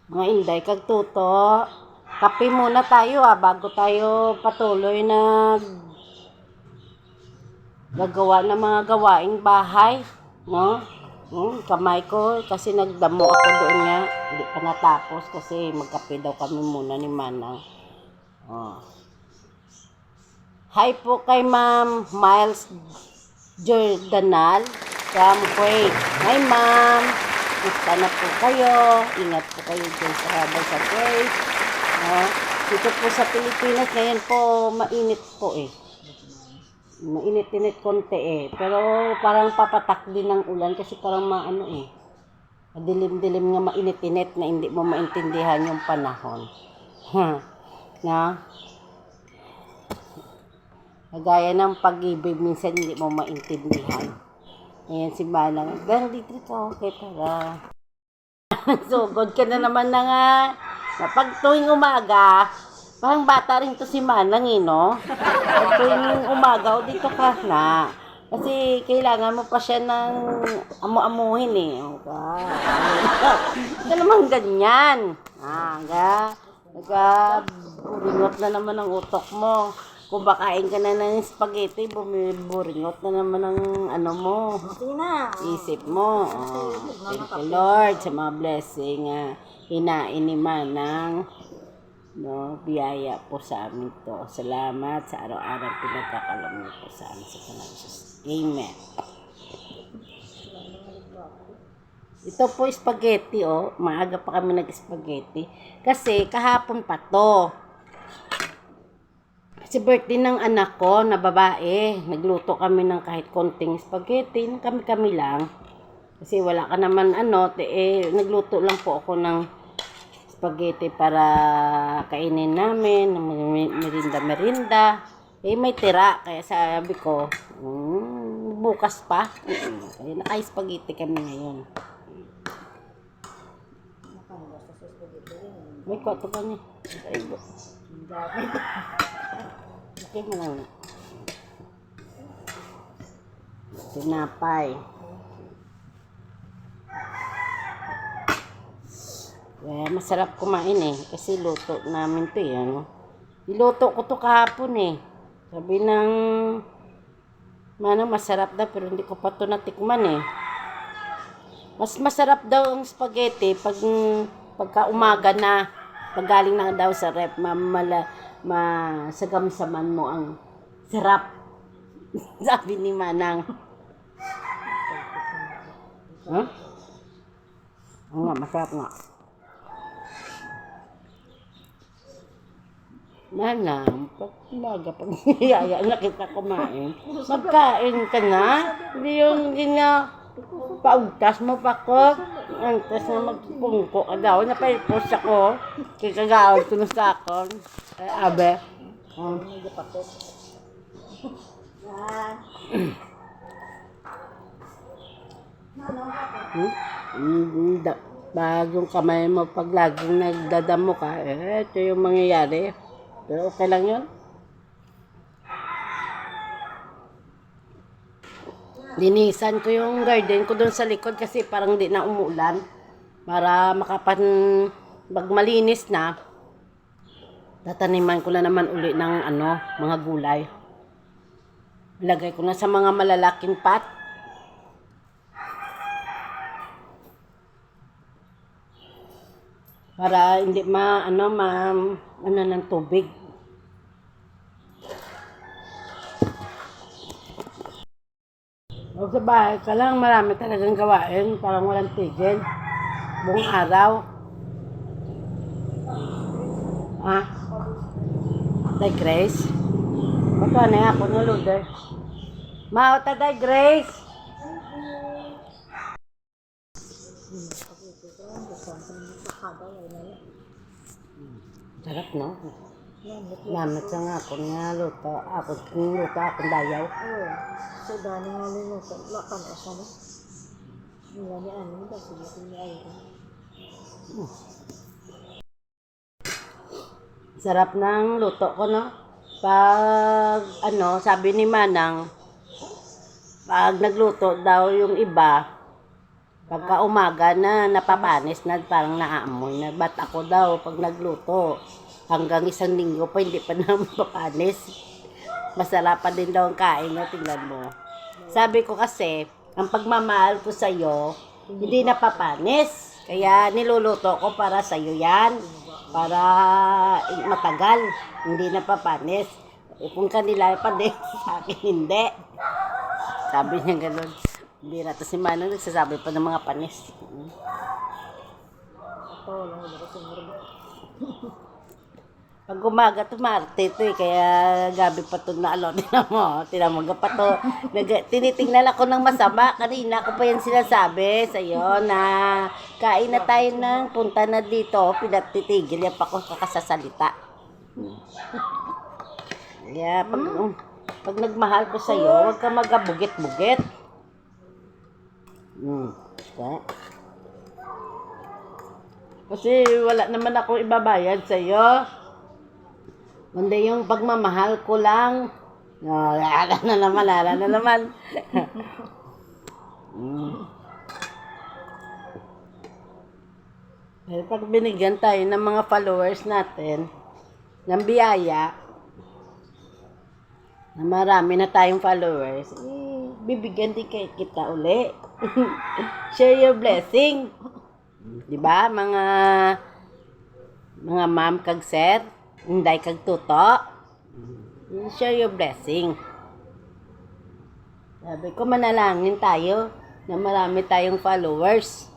Mga inday, kagtuto. Kape muna tayo bago tayo patuloy na gagawa ng mga gawaing bahay. No? Kamay ko kasi nagdamo ako doon nga. Hindi pa natapos kasi magkape daw kami muna ni Manang. Hi po kay Ma'am Miles Jordanal from Kuwait. Hi Ma'am. Gusto na po kayo. Ingat po kayo dyan sa habang sa Kuwait. Dito po sa Pilipinas ngayon po mainit po Mainit-init konti Pero parang papatak din ng ulan kasi parang madilim-dilim nga mainit-init na hindi mo maintindihan yung panahon. Na? Kagaya ng pag-ibig, minsan hindi mo maintindihan. Ayan si Manang. Gang dito okay para. Nagsugod ka na naman na nga. Pag tuwing umaga, parang bata rin to si Manang no? Pag tuwing umaga, dito ka na. Kasi kailangan mo pa siya ng amu-amuhin Ito naman ganyan. Buringot na naman ang utok mo. Kung bakain ka na ng spaghetti, buringot na naman ang isip mo. Thank you Lord sa mga blessing. Hinain ni Manang. Biyaya po sa amin to. Salamat sa araw-araw pinagkakalam niyo po sa amin sa kanal Jesus. Amen. Ito po spaghetti Maaga pa kami nag-spaghetti. Kasi kahapon pa to. Kasi birthday ng anak ko na babae. Nagluto kami ng kahit konting spaghetti. Kami lang. Kasi wala ka naman nagluto lang po ako ng spaghetti para kainin namin. Merinda. May tira. Kaya sabi ko, bukas pa. Kaya naka-spaghetti kami ngayon. May kwato ka niya. Okay mo lang. Tinapay. Masarap kumain kasi luto namin to Niluto ko to kahapon Sabi ng Manang masarap daw pero hindi ko pa to natikman Mas masarap daw ang spaghetti pagka umaga na paggaling na daw sa rep masagamsaman mo ang sarap. Sabi ni Manang. Masarap nga. Manang, pag niyaya na kita kumain, magkain ka na. Hindi yung paugtas mo pa ko. Antes na magpungko ka daw. Napaipos ako. Kikagawad ko na sa akon. Abe. Pag yung kamay mo pag laging nagdadamo ka, ito yung mangyayari. Pero okay lang yun. Linisan ko yung garden ko doon sa likod kasi parang di na umulan. Para pag malinis na, tataniman ko na naman uli ng mga gulay. Ilagay ko na sa mga malalaking pot. Para hindi ng tubig. Sa bahay ka lang, marami talagang gawain. Parang walang tigil. Buong araw. Day Grace? Bato na ako na luder. Maota day Grace? Sarap no? Namit sa nga ako nga luto. Akong dayaw. So, dani nga luto. Lakan o sana. Wala ni ano. Kasi natin ni Ayra. Sarap ng luto ko, no? Pag, sabi ni Manang, pag nagluto daw yung iba, Pagka umaga na napapanis na, parang naaamoy na. Ba't ako daw pag nagluto? Hanggang isang linggo pa, hindi pa na mapapanis. Masarap pa din daw ang kain niya, tingnan mo. Sabi ko kasi, ang pagmamahal ko sa'yo, hindi napapanis. Kaya niluluto ko para sa'yo yan. Para matagal, hindi napapanis. Kung kanila pa din, sa akin hindi. Sabi niya ganun. Hindi na to si Manong nagsasabi pa ng mga panis. Ito, lang ako sumurdo. Pag umaga to Marte to kaya gabi pa to na alo. Tinan mo pa to. Tinitingnan ako ng masama. Kanina ko pa yan sinasabi sa'yo na kain na tayo ng punta na dito. Pinatitigil yan pa ako kakasasalita. Kaya pag nagmahal ko sa'yo, huwag ka magabugit-bugit. Kasi wala naman ako ibabayad sa'yo. Kundi yung pagmamahal ko lang. Ala na naman. Pero pag binigyan tayo ng mga followers natin, ng biyaya, na marami na tayong followers, bibigyan din kita uli. Share your blessing. Diba, mga ma'am kag sir, hindi kag tuto. Share your blessing. Sabi ko, manalangin tayo na marami tayong followers.